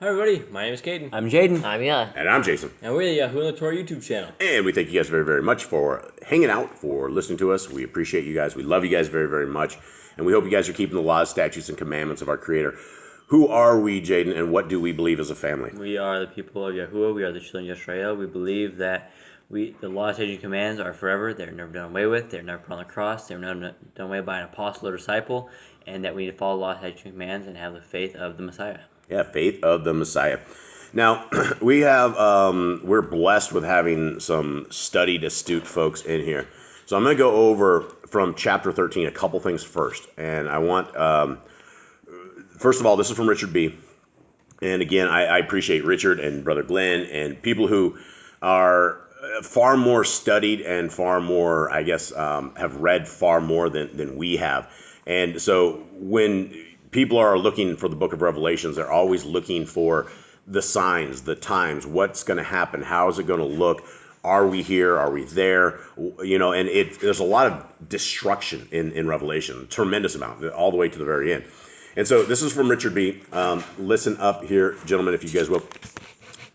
Hi everybody, my name is Caden. I'm Jaden. I'm Yah. And I'm Jason. And we're the Yahoo and the Torah YouTube channel. And we thank you guys very, very much for hanging out, for listening to us. We appreciate you guys. We love you guys very, very much. And we hope you guys are keeping the laws, statutes, and commandments of our Creator. Who are we, Jaden, and what do we believe as a family? We are the people of Yahuwah. We are the children of Yisrael. We believe that the laws, statutes, and commands are forever. They're never done away with. They're never put on the cross. They're never done away by an apostle or disciple. And that we need to follow the laws, statutes, and commands and have the faith of the Messiah. Yeah, faith of the Messiah. Now, we're blessed with having some studied, astute folks in here. So I'm going to go over from chapter 13 a couple things first. And I want, first of all, this is from Richard B. And again, I appreciate Richard and Brother Glenn and people who are far more studied and far more, I guess, have read far more than we have. And so when people are looking for the book of Revelations, they're always looking for the signs, the times, what's going to happen, how is it going to look, are we here, are we there, you know, and there's a lot of destruction in Revelation, tremendous amount, all the way to the very end. And so this is from Richard B. Listen up here, gentlemen, if you guys will.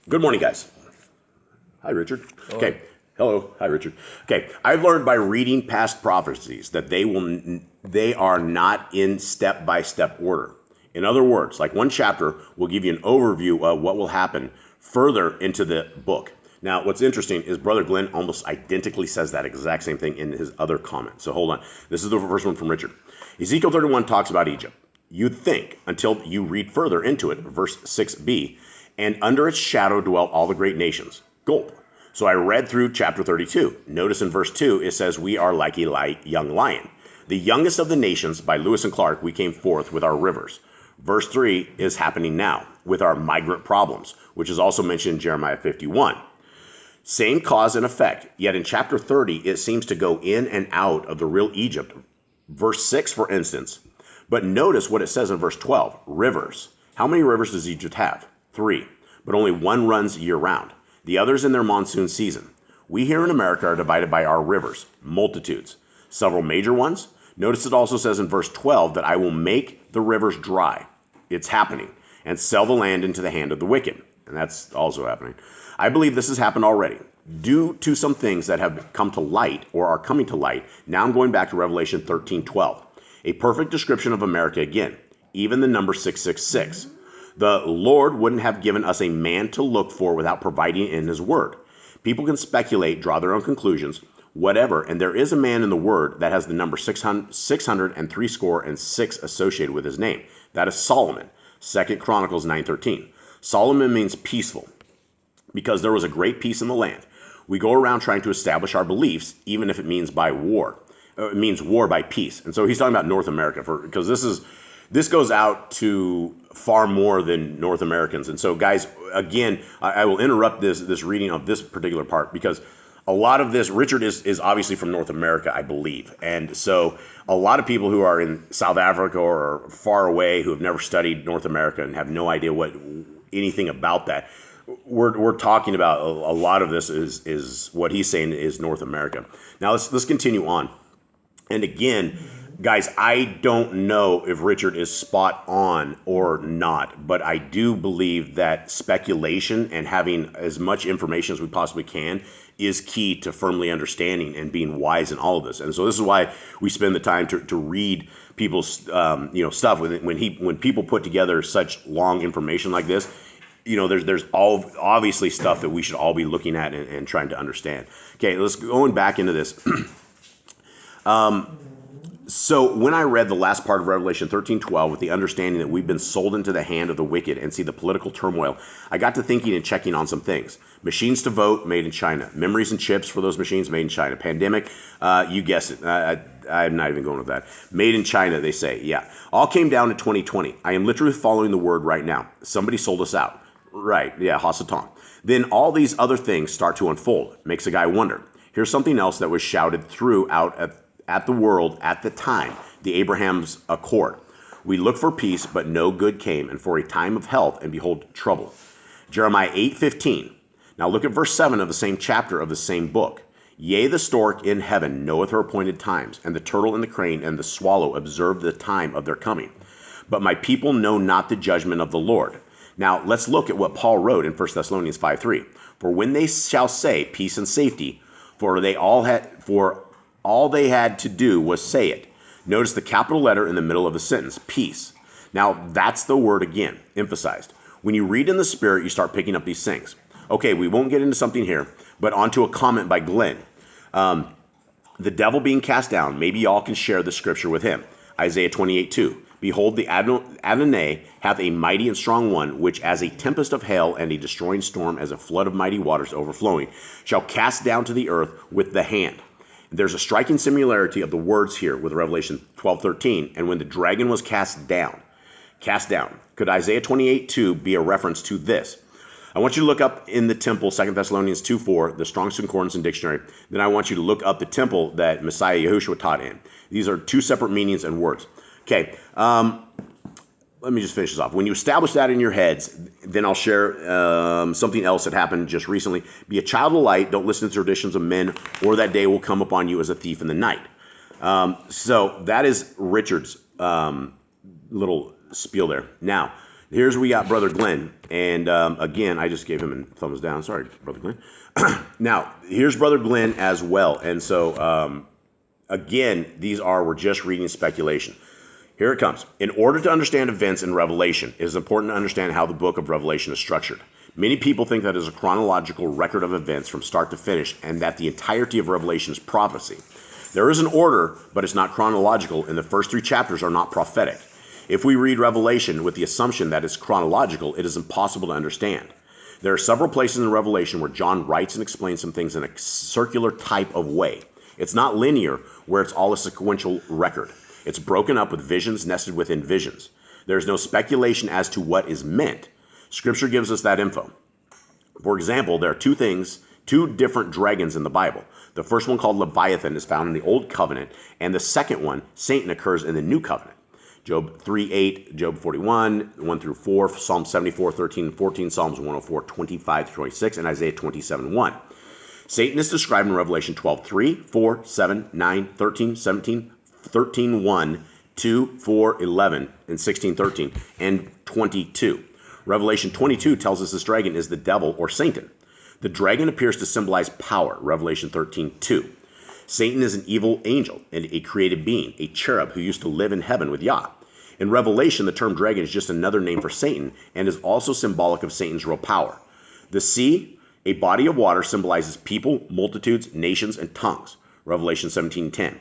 Good morning, guys. Hi, Richard. Hello. Okay. Hello. Hi, Richard. Okay. I've learned by reading past prophecies that they are not in step-by-step order. In other words, like one chapter will give you an overview of what will happen further into the book. Now, what's interesting is Brother Glenn almost identically says that exact same thing in his other comment. So hold on. This is the first one from Richard. Ezekiel 31 talks about Egypt. You'd think, until you read further into it, verse 6b, and under its shadow dwelt all the great nations. Gulp. So I read through chapter 32. Notice in verse 2, it says, we are like a young lion. The youngest of the nations, by Lewis and Clark, we came forth with our rivers. Verse 3 is happening now with our migrant problems, which is also mentioned in Jeremiah 51. Same cause and effect, yet in chapter 30, it seems to go in and out of the real Egypt. Verse 6, for instance. But notice what it says in verse 12, rivers. How many rivers does Egypt have? 3, but only one runs year-round. The others in their monsoon season. We here in America are divided by our rivers, multitudes. Several major ones. Notice it also says in verse 12 that I will make the rivers dry. It's happening. And sell the land into the hand of the wicked. And that's also happening. I believe this has happened already. Due to some things that have come to light or are coming to light, now I'm going back to Revelation 13:12. A perfect description of America again. Even the number 666. The Lord wouldn't have given us a man to look for without providing in his word. People can speculate, draw their own conclusions, whatever, and there is a man in the word that has the number 666 associated with his name. That is Solomon, 2 Chronicles 9:13. Solomon means peaceful, because there was a great peace in the land. We go around trying to establish our beliefs, even if it means by war. It means war by peace. And so he's talking about North America, because this goes out to far more than North Americans. And so, guys, again, I will interrupt this reading of this particular part, because a lot of this, Richard is obviously from North America, I believe. And so a lot of people who are in South Africa or far away who have never studied North America and have no idea anything about that, we're talking about a lot of this is what he's saying is North America. Now let's continue on. And again, guys, I don't know if Richard is spot on or not, but I do believe that speculation and having as much information as we possibly can is key to firmly understanding and being wise in all of this. And so this is why we spend the time to read people's stuff. When people put together such long information like this, there's all obviously stuff that we should all be looking at and trying to understand. Okay, let's going back into this. So when I read the last part of Revelation 13:12 with the understanding that we've been sold into the hand of the wicked and see the political turmoil, I got to thinking and checking on some things. Machines to vote, made in China. Memories and chips for those machines, made in China. Pandemic, you guessed it. I'm not even going with that. Made in China, they say. Yeah. All came down to 2020. I am literally following the word right now. Somebody sold us out. Right. Yeah, Hasatan. Then all these other things start to unfold. Makes a guy wonder. Here's something else that was shouted throughout at the world at the time, the Abraham's Accord. We look for peace, but no good came, and for a time of health, and behold, trouble. Jeremiah 8:15. Now look at verse 7 of the same chapter of the same book. Yea, the stork in heaven knoweth her appointed times, and the turtle and the crane and the swallow observe the time of their coming. But my people know not the judgment of the Lord. Now, let's look at what Paul wrote in 1 Thessalonians 5:3. For when they shall say peace and safety, for all they had to do was say it. Notice the capital letter in the middle of the sentence, peace. Now, that's the word again, emphasized. When you read in the Spirit, you start picking up these things. Okay, we won't get into something here, but onto a comment by Glenn. The devil being cast down, maybe y'all can share the scripture with him. Isaiah 28:2. Behold, the Adonai hath a mighty and strong one, which as a tempest of hail and a destroying storm, as a flood of mighty waters overflowing, shall cast down to the earth with the hand. There's a striking similarity of the words here with Revelation 12:13, and when the dragon was cast down. Cast down. Could Isaiah 28:2 be a reference to this? I want you to look up in the temple, 2 Thessalonians 2:4, the Strong's Concordance and Dictionary. Then I want you to look up the temple that Messiah Yahushua taught in. These are two separate meanings and words. Okay, let me just finish this off. When you establish that in your heads, then I'll share something else that happened just recently. Be a child of light, don't listen to traditions of men, or that day will come upon you as a thief in the night. So that is Richard's little spiel there. Now, here's where we got Brother Glenn. And again, I just gave him a thumbs down. Sorry, Brother Glenn. Now, here's Brother Glenn as well. And so, again, we're just reading speculation. Here it comes. In order to understand events in Revelation, it is important to understand how the book of Revelation is structured. Many people think that it is a chronological record of events from start to finish, and that the entirety of Revelation is prophecy. There is an order, but it's not chronological, and the first 3 chapters are not prophetic. If we read Revelation with the assumption that it's chronological, it is impossible to understand. There are several places in Revelation where John writes and explains some things in a circular type of way. It's not linear, where it's all a sequential record. It's broken up with visions nested within visions. There's no speculation as to what is meant. Scripture gives us that info. For example, there are two different dragons in the Bible. The first one, called Leviathan, is found in the Old Covenant, and the second one, Satan, occurs in the New Covenant. Job 3:8, Job 41, 1 through 4, Psalm 74, 13 and 14, Psalms 104, 25 through 26, and Isaiah 27:1. Satan is described in Revelation 12:3, 4, 7, 9, 13, 17, 13:1, 2, 4, 11, and 16:13, and 22. Revelation 22 tells us this dragon is the devil or Satan. The dragon appears to symbolize power, Revelation 13:2. Satan is an evil angel and a created being, a cherub who used to live in heaven with Yah. In Revelation, the term dragon is just another name for Satan and is also symbolic of Satan's real power. The sea, a body of water, symbolizes people, multitudes, nations, and tongues, Revelation 17:10.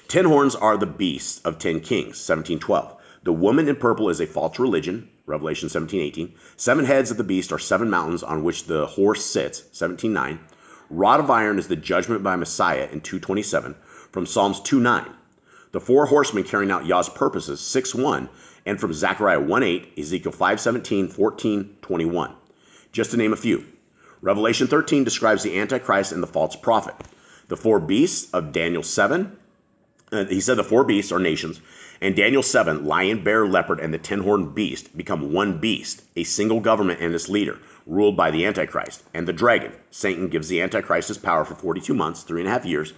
10 horns are the beasts of 10 kings, 17:12. The woman in purple is a false religion, Revelation 17:18. 7 heads of the beast are 7 mountains on which the horse sits, 17:9. Rod of iron is the judgment by Messiah in 2:27, from Psalms 2:9. The 4 horsemen carrying out Yah's purposes, 6:1, and from Zechariah 1:8, Ezekiel 5:17, 14, 21. Just to name a few. Revelation 13 describes the Antichrist and the false prophet. The 4 beasts of Daniel 7, he said the 4 beasts are nations, and Daniel 7, lion, bear, leopard, and the 10-horned beast become one beast, a single government and its leader, ruled by the Antichrist. And the dragon, Satan, gives the Antichrist his power for 42 months, 3.5 years.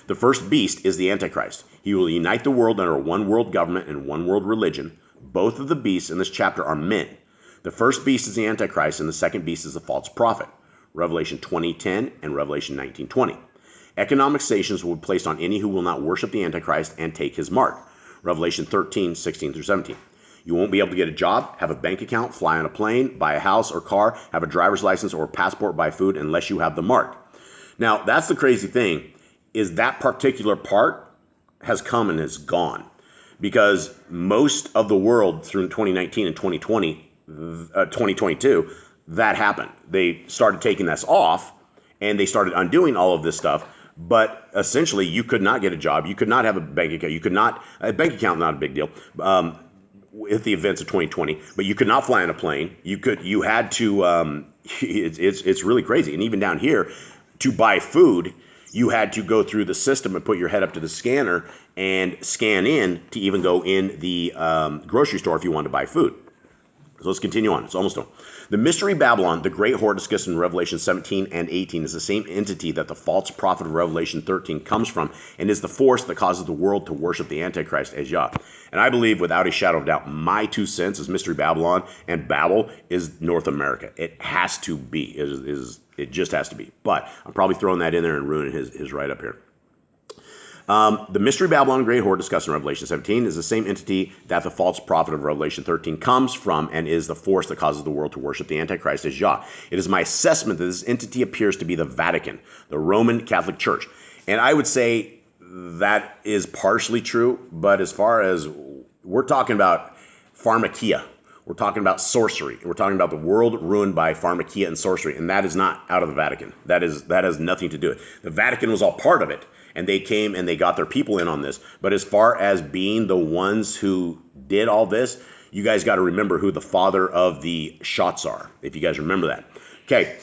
The first beast is the Antichrist. He will unite the world under one world government and one world religion. Both of the beasts in this chapter are men. The first beast is the Antichrist, and the second beast is the false prophet, Revelation 20:10 and Revelation 19:20. Economic sanctions will be placed on any who will not worship the Antichrist and take his mark, Revelation 13:16 through 17. You won't be able to get a job, have a bank account, fly on a plane, buy a house or car, have a driver's license or passport, buy food, unless you have the mark. Now, that's the crazy thing, is that particular part has come and is gone. Because most of the world through 2019 and 2022, that happened. They started taking this off, and they started undoing all of this stuff. But essentially, you could not get a job. You could not have a bank account. You could not, a bank account, not a big deal, with the events of 2020. But you could not fly on a plane. You had to, it's really crazy. And even down here, to buy food, you had to go through the system and put your head up to the scanner and scan in to even go in the grocery store if you wanted to buy food. So let's continue on. It's almost done. The mystery Babylon, the great whore discussed in Revelation 17 and 18, is the same entity that the false prophet of Revelation 13 comes from and is the force that causes the world to worship the Antichrist as Yah. And I believe, without a shadow of doubt, my 2 cents is mystery Babylon, and Babel is North America. It has to be. It just has to be. But I'm probably throwing that in there and ruining his write-up here. The mystery Babylon great whore discussed in Revelation 17 is the same entity that the false prophet of Revelation 13 comes from and is the force that causes the world to worship the Antichrist as Yah. It is my assessment that this entity appears to be the Vatican, the Roman Catholic Church. And I would say that is partially true, but as far as we're talking about pharmakia, we're talking about sorcery, we're talking about the world ruined by pharmakia and sorcery, and that is not out of the Vatican. That has nothing to do with it. The Vatican was all part of it. And they came and they got their people in on this. But as far as being the ones who did all this, you guys got to remember who the father of the shots are, if you guys remember that. Okay.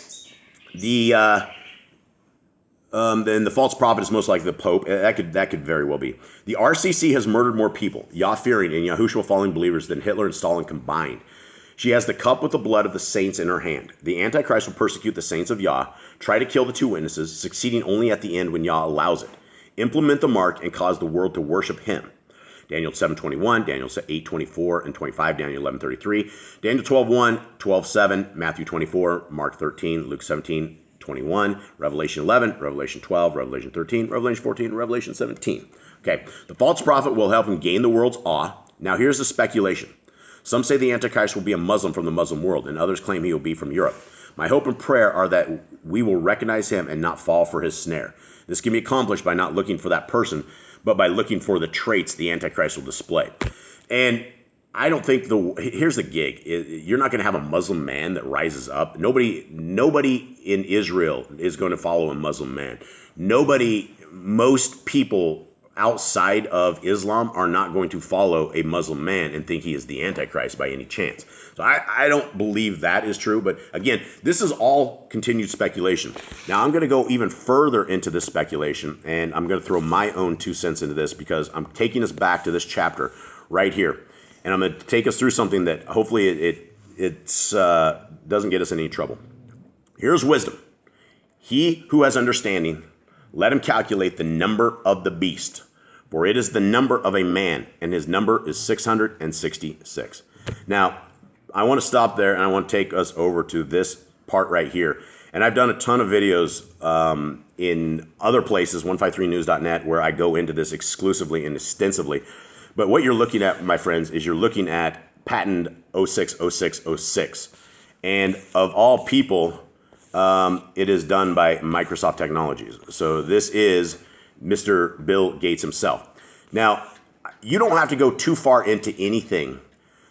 Then the false prophet is most likely the Pope. That could very well be. The RCC has murdered more people, Yah-fearing and Yahushua following believers, than Hitler and Stalin combined. She has the cup with the blood of the saints in her hand. The Antichrist will persecute the saints of Yah, try to kill the 2 witnesses, succeeding only at the end when Yah allows it. Implement the mark and cause the world to worship him. Daniel 7:21, Daniel 8:24 and 25, Daniel 11:33, Daniel 12:1, 12:7, Matthew 24, Mark 13, Luke 17:21, Revelation 11, Revelation 12, Revelation 13, Revelation 14, Revelation 17. Okay, the false prophet will help him gain the world's awe. Now here's the speculation. Some say the Antichrist will be a Muslim from the Muslim world, and others claim he will be from Europe. My hope and prayer are that we will recognize him and not fall for his snare. This can be accomplished by not looking for that person, but by looking for the traits the Antichrist will display. And I don't think here's the gig. You're not going to have a Muslim man that rises up. Nobody in Israel is going to follow a Muslim man. Most people outside of Islam are not going to follow a Muslim man and think he is the Antichrist by any chance. So I don't believe that is true. But again, this is all continued speculation. Now I'm going to go even further into this speculation, and I'm going to throw my own 2 cents into this because I'm taking us back to this chapter right here. And I'm going to take us through something that hopefully it doesn't get us in any trouble. Here's wisdom. He who has understanding, let him calculate the number of the beast, for it is the number of a man, and his number is 666. Now, I want to stop there, and I want to take us over to this part right here. And I've done a ton of videos in other places, 153news.net, where I go into this exclusively and extensively. But what you're looking at, my friends, is you're looking at patent 060606. And of all people, it is done by Microsoft Technologies. So this is Mr. Bill Gates himself. Now, you don't have to go too far into anything,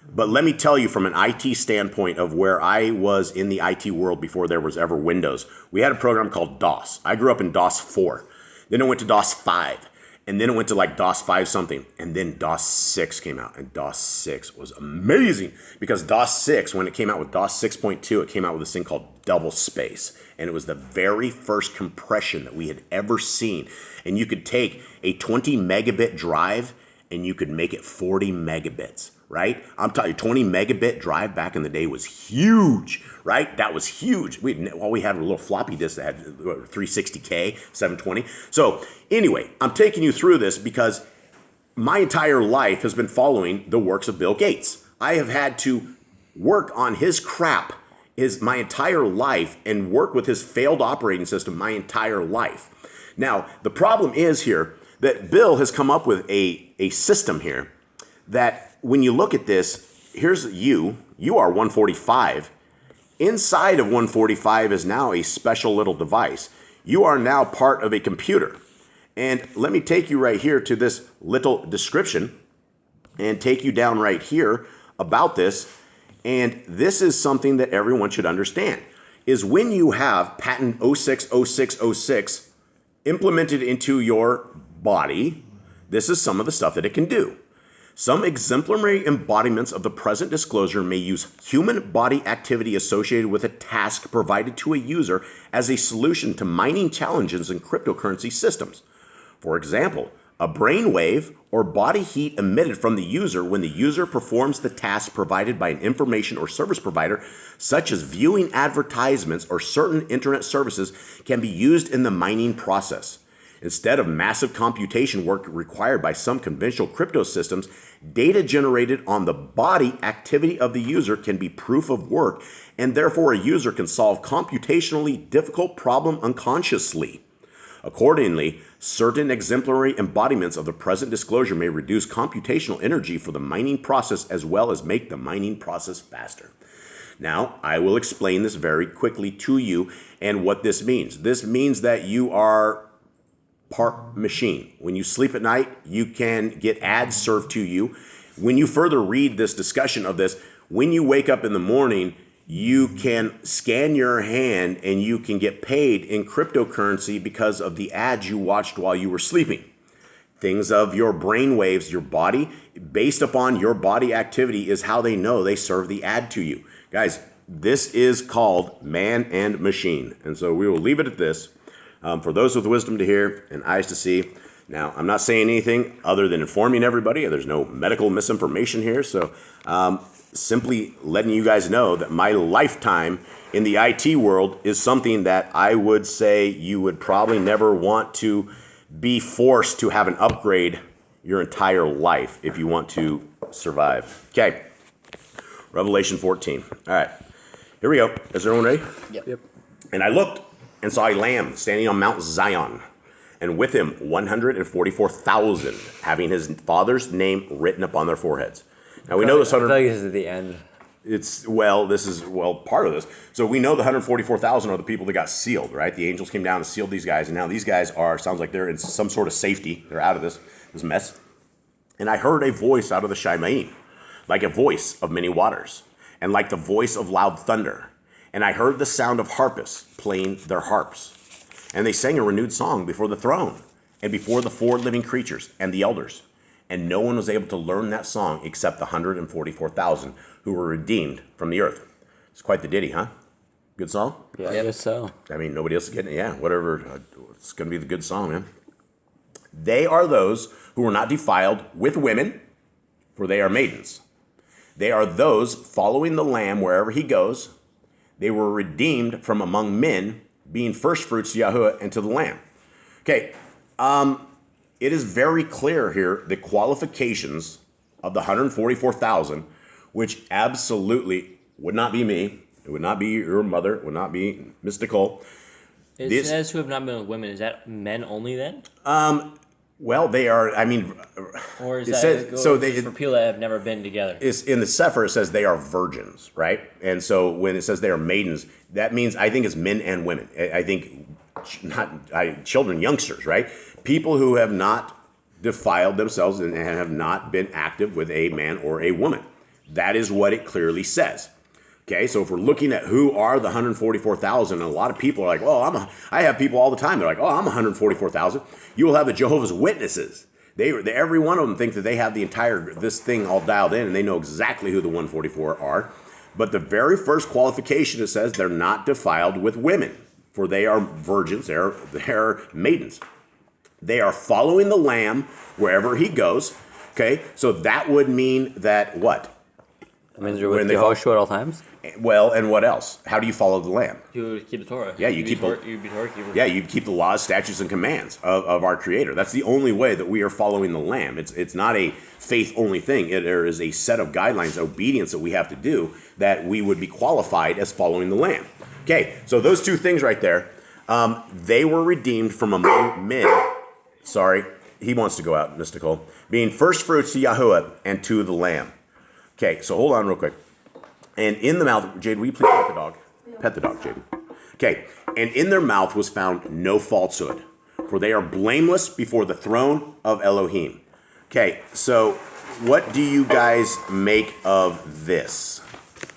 but let me tell you from an IT standpoint of where I was in the IT world before there was ever Windows. We had a program called DOS. I grew up in DOS 4. Then it went to DOS 5. And then it went to like DOS 5 something. And then DOS 6 came out. And DOS 6 was amazing. Because DOS 6, when it came out with DOS 6.2, it came out with this thing called double space. And it was the very first compression that we had ever seen. And you could take a 20 megabit drive and you could make it 40 megabits. Right? I'm telling you, 20 megabit drive back in the day was huge, right? That was huge. All we had were a little floppy disk that had 360K, 720. So anyway, I'm taking you through this because my entire life has been following the works of Bill Gates. I have had to work on his crap my entire life and work with his failed operating system my entire life. Now, the problem is here that Bill has come up with a system here that when you look at this, here's you are 145. Inside of 145 is now a special little device. You are now part of a computer. And let me take you right here to this little description and take you down right here about this. And this is something that everyone should understand, is when you have patent 060606 implemented into your body, this is some of the stuff that it can do. Some exemplary embodiments of the present disclosure may use human body activity associated with a task provided to a user as a solution to mining challenges in cryptocurrency systems. For example, a brain wave, or body heat emitted from the user when the user performs the task provided by an information or service provider, such as viewing advertisements or certain internet services, can be used in the mining process. Instead of massive computation work required by some conventional crypto systems, data generated on the body activity of the user can be proof of work, and therefore a user can solve computationally difficult problem unconsciously. Accordingly, certain exemplary embodiments of the present disclosure may reduce computational energy for the mining process as well as make the mining process faster. Now, I will explain this very quickly to you and what this means. This means that you are part machine. When you sleep at night, you can get ads served to you. When you further read this discussion of this, when you wake up in the morning, you can scan your hand and you can get paid in cryptocurrency because of the ads you watched while you were sleeping. Things of your brain waves, your body, based upon your body activity is how they know they serve the ad to you. Guys, this is called man and machine. And so we will leave it at this. For those with wisdom to hear and eyes to see. Now, I'm not saying anything other than informing everybody. There's no medical misinformation here. So simply letting you guys know that my lifetime in the IT world is something that I would say you would probably never want to be forced to have an upgrade your entire life if you want to survive. Okay, Revelation 14. All right, here we go. Is everyone ready? Yep. And I looked and saw a lamb standing on Mount Zion, and with him 144,000, having his father's name written upon their foreheads. Now we know this 100. I feel like this is at the end. This is part of this. So we know the 144,000 are the people that got sealed, right? The angels came down and sealed these guys, and now these guys sounds like they're in some sort of safety. They're out of this mess. And I heard a voice out of the Shemaim, like a voice of many waters, and like the voice of loud thunder. And I heard the sound of harpists playing their harps. And they sang a renewed song before the throne and before the four living creatures and the elders. And no one was able to learn that song except the 144,000 who were redeemed from the earth. It's quite the ditty, huh? Good song? Yeah, I guess so. I mean, nobody else is getting it. Yeah, whatever. It's going to be the good song, man. They are those who are not defiled with women, for they are maidens. They are those following the Lamb wherever he goes. They were redeemed from among men, being firstfruits to Yahuwah and to the Lamb. Okay, it is very clear here the qualifications of the 144,000, which absolutely would not be me. It would not be your mother. It would not be Miss Nicole. It says who have not been with women. Is that men only then? Well, they are. I mean, or is it that says, so they, for people that have never been together? It's in the Sefer. It says they are virgins, right? And so when it says they are maidens, that means I think it's men and women. I think children, youngsters, right? People who have not defiled themselves and have not been active with a man or a woman. That is what it clearly says. Okay, so if we're looking at who are the 144,000, a lot of people are like, well, I have people all the time. They're like, oh, I'm 144,000. You will have the Jehovah's Witnesses. Every one of them think that they have this thing all dialed in, and they know exactly who the 144 are. But the very first qualification, it says they're not defiled with women, for they are virgins, they're maidens. They are following the Lamb wherever he goes. Okay, so that would mean that what? That means you're with Yehoshua at all times? Well, and what else? How do you follow the Lamb? You keep the Torah. Yeah, you keep Torah keeper. Yeah, you keep the laws, statutes, and commands of our Creator. That's the only way that we are following the Lamb. It's not a faith-only thing. There is a set of guidelines, obedience that we have to do that we would be qualified as following the Lamb. Okay, so those two things right there, they were redeemed from among men. Sorry, he wants to go out, Miss Nicole. Being first fruits to Yahuwah and to the Lamb. Okay, so hold on real quick. And in the mouth, Jade, will you please pet the dog? Pet the dog, Jade. Okay, and in their mouth was found no falsehood, for they are blameless before the throne of Elohim. Okay, so what do you guys make of this?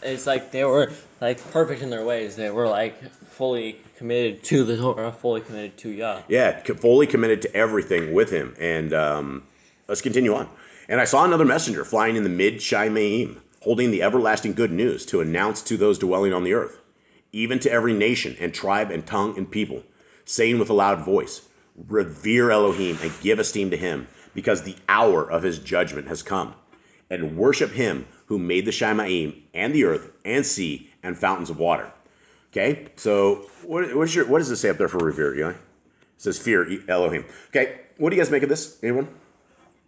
It's like they were like perfect in their ways. They were like fully committed to the Torah, fully committed to Yah. Yeah, fully committed to everything with him. And let's continue on. And I saw another messenger flying in the mid-Shemaim, holding the everlasting good news to announce to those dwelling on the earth, even to every nation and tribe and tongue and people, saying with a loud voice, revere Elohim and give esteem to him, because the hour of his judgment has come, and worship him who made the Shamayim and the earth and sea and fountains of water. Okay, so what does it say up there for revere, Eli? It says fear Elohim. Okay, what do you guys make of this? Anyone?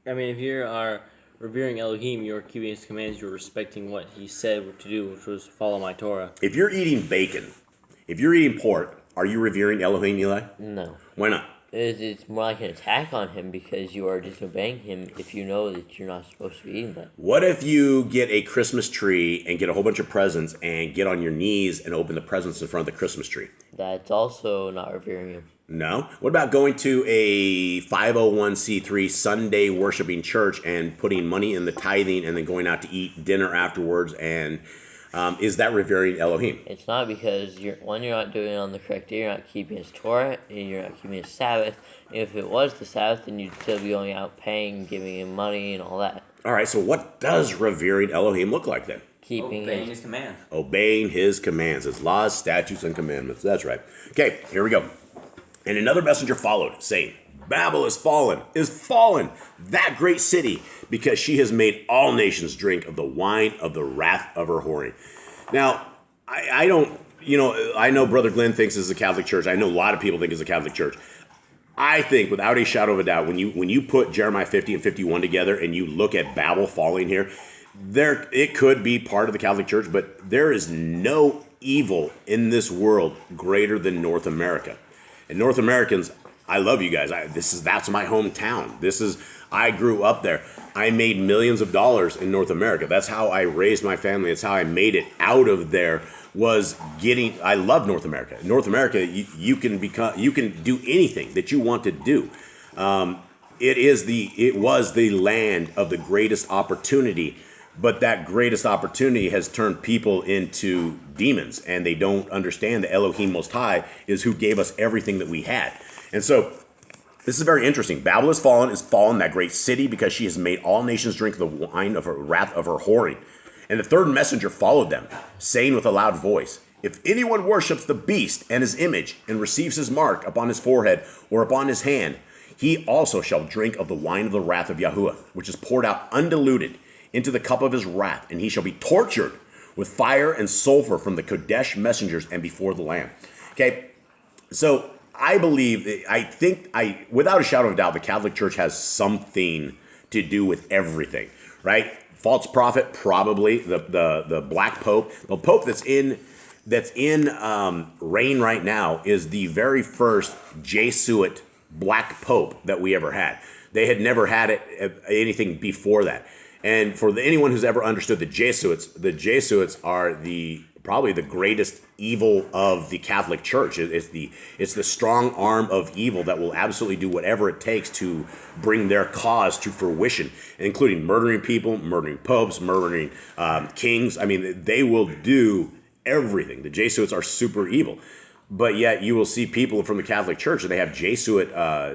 I mean, if you are revering Elohim, you're keeping his commands, you're respecting what he said what to do, which was follow my Torah. If you're eating bacon, if you're eating pork, are you revering Elohim, Eli? No. Why not? It's more like an attack on him because you are disobeying him if you know that you're not supposed to be eating that. What if you get a Christmas tree and get a whole bunch of presents and get on your knees and open the presents in front of the Christmas tree? That's also not revering him. No. What about going to a 501c3 Sunday worshiping church and putting money in the tithing and then going out to eat dinner afterwards? And is that revering Elohim? It's not, because you're not doing it on the correct day. You're not keeping his Torah, and you're not keeping his Sabbath. If it was the Sabbath, then you'd still be going out paying, giving him money, and all that. All right, so what does revering Elohim look like then? Keeping Obeying his commands. Obeying his commands, his laws, statutes, and commandments. That's right. Okay, here we go. And another messenger followed, saying, Babel is fallen, that great city, because she has made all nations drink of the wine of the wrath of her whoring. Now, I don't, I know Brother Glenn thinks this is a Catholic church. I know a lot of people think it's a Catholic church. I think, without a shadow of a doubt, when you put Jeremiah 50 and 51 together and you look at Babel falling here, it could be part of the Catholic Church, but there is no evil in this world greater than North America. And North Americans, I love you guys. That's my hometown. I grew up there. I made millions of dollars in North America. That's how I raised my family. That's how I made it out of there. I love North America. North America, you can do anything that you want to do. It was the land of the greatest opportunity, but that greatest opportunity has turned people into demons, and they don't understand that Elohim Most High is who gave us everything that we had. And so this is very interesting. Babel is fallen, that great city, because she has made all nations drink the wine of her wrath of her whoring. And the third messenger followed them, saying with a loud voice, If anyone worships the beast and his image, and receives his mark upon his forehead or upon his hand, he also shall drink of the wine of the wrath of Yahuwah, which is poured out undiluted into the cup of his wrath, and he shall be tortured with fire and sulfur from the Kodesh messengers and before the Lamb. Okay, so I think, without a shadow of a doubt, the Catholic Church has something to do with everything, right? False prophet, probably the Black Pope. The Pope that's in reign right now is the very first Jesuit Black Pope that we ever had. They had never had anything before that. And for anyone who's ever understood the Jesuits are probably the greatest evil of the Catholic Church. It's the strong arm of evil that will absolutely do whatever it takes to bring their cause to fruition, including murdering people, murdering popes, murdering kings. I mean, they will do everything. The Jesuits are super evil. But yet you will see people from the Catholic Church, and they have Jesuit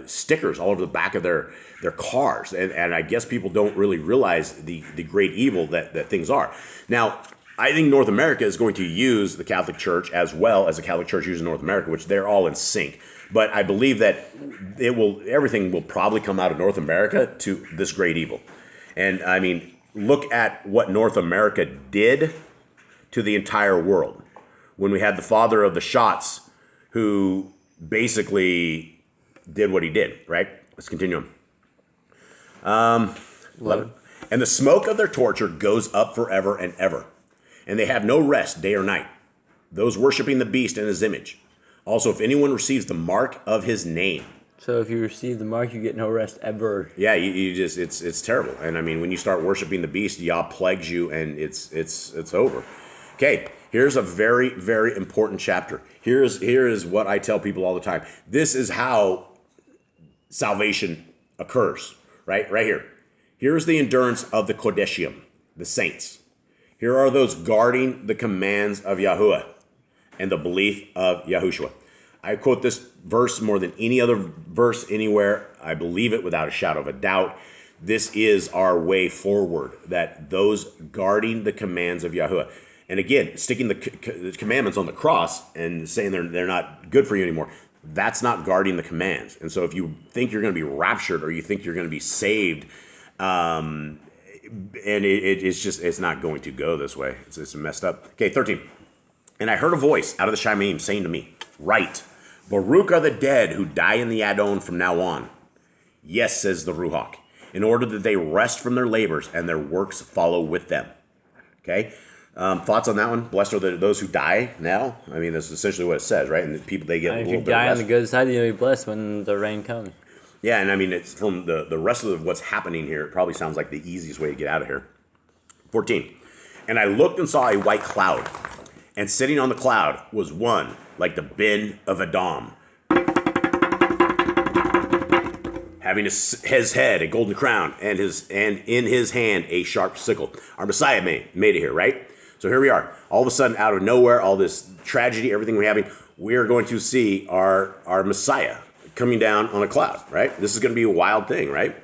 stickers all over the back of their cars. And I guess people don't really realize the great evil that things are. Now, I think North America is going to use the Catholic Church as well as the Catholic Church uses North America, which they're all in sync. But I believe that everything will probably come out of North America to this great evil. And I mean, look at what North America did to the entire world. When we had the father of the shots who basically did what he did, right? Let's continue on. 11. And the smoke of their torture goes up forever and ever, and they have no rest day or night, those worshiping the beast and his image. Also, if anyone receives the mark of his name. So if you receive the mark, you get no rest ever. Yeah, you just it's terrible. And I mean, when you start worshiping the beast, Yah plagues you, and it's over. Okay, here's a very, very important chapter. Here is what I tell people all the time. This is how salvation occurs, right? Right here. Here's the endurance of the Kodeshim, the saints. Here are those guarding the commands of Yahuwah and the belief of Yahushua. I quote this verse more than any other verse anywhere. I believe it without a shadow of a doubt. This is our way forward, that those guarding the commands of Yahuwah. And again, sticking the commandments on the cross and saying they're not good for you anymore. That's not guarding the commands. And so if you think you're going to be raptured or you think you're going to be saved, and it's not going to go this way. It's messed up. Okay, 13. And I heard a voice out of the Shemaim saying to me, write, Baruch are the dead who die in the Adon from now on. Yes, says the Ruach, in order that they rest from their labors and their works follow with them. Okay? Thoughts on that one? Blessed are those who die now. I mean, that's essentially what it says, right? And the people, they get a If little you bit of die on rest. the good side, you'll be blessed when the rain comes. Yeah, and I mean, it's from the rest of what's happening here. It probably sounds like the easiest way to get out of here. 14. And I looked and saw a white cloud, and sitting on the cloud was one like the bin of Adam, having his head a golden crown, and in his hand a sharp sickle. Our Messiah made it here, right? So here we are. All of a sudden, out of nowhere, all this tragedy, everything we're having, we are going to see our Messiah coming down on a cloud, right? This is going to be a wild thing, right?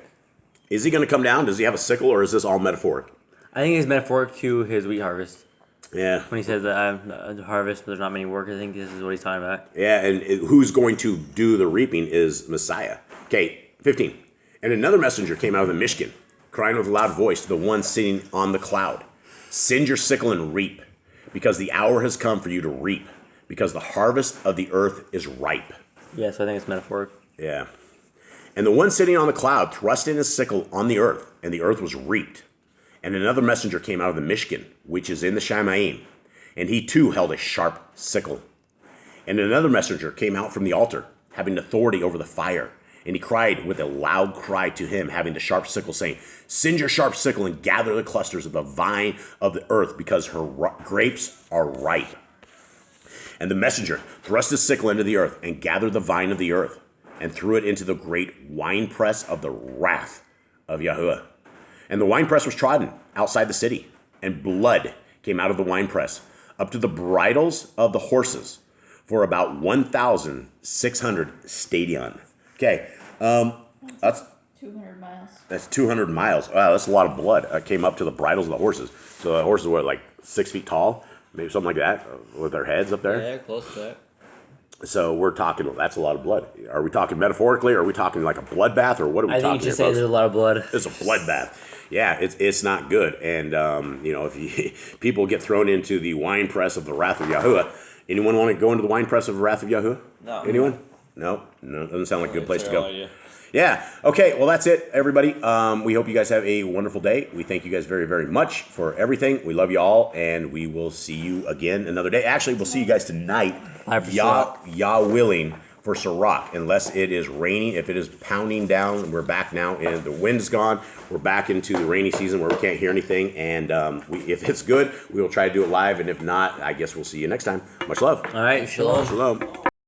Is he going to come down? Does he have a sickle, or is this all metaphoric? I think it's metaphoric to his wheat harvest. Yeah. When he says that I have the harvest, but there's not many workers, I think this is what he's talking about. Yeah, and who's going to do the reaping is Messiah. Okay, 15. And another messenger came out of the Mishkan, crying with a loud voice to the one sitting on the cloud, send your sickle and reap, because the hour has come for you to reap, because the harvest of the earth is ripe. Yeah, so I think it's metaphoric. Yeah. And the one sitting on the cloud thrust in his sickle on the earth, and the earth was reaped. And another messenger came out of the Mishkan, which is in the Shemaim, and he too held a sharp sickle. And another messenger came out from the altar, having authority over the fire, and he cried with a loud cry to him, having the sharp sickle, saying, send your sharp sickle and gather the clusters of the vine of the earth, because her grapes are ripe. And the messenger thrust his sickle into the earth and gathered the vine of the earth and threw it into the great winepress of the wrath of Yahuwah. And the winepress was trodden outside the city, and blood came out of the winepress up to the bridles of the horses for about 1,600 stadion. Okay, that's 200 miles. That's 200 miles. Wow, that's a lot of blood. Came up to the bridles of the horses. So the horses were like 6 feet tall, maybe something like that, with their heads up there. Yeah, close to that. So we're talking, that's a lot of blood. Are we talking metaphorically, or are we talking like a bloodbath, or what are we I talking think you just here, say folks? there's a lot of blood. It's a bloodbath. Yeah, it's not good. And, if people get thrown into the wine press of the wrath of Yahuwah, anyone want to go into the wine press of the wrath of Yahuwah? No. Anyone? No, doesn't sound like a good place to go. Yeah. Okay. Well, that's it, everybody. We hope you guys have a wonderful day. We thank you guys very, very much for everything. We love you all, and we will see you again another day. Actually, we'll see you guys tonight, Yah willing, for Sirach, unless it is raining. If it is pounding down, we're back now, and the wind's gone. We're back into the rainy season where we can't hear anything. And if it's good, we will try to do it live. And if not, I guess we'll see you next time. Much love. All right, shalom. Shalom.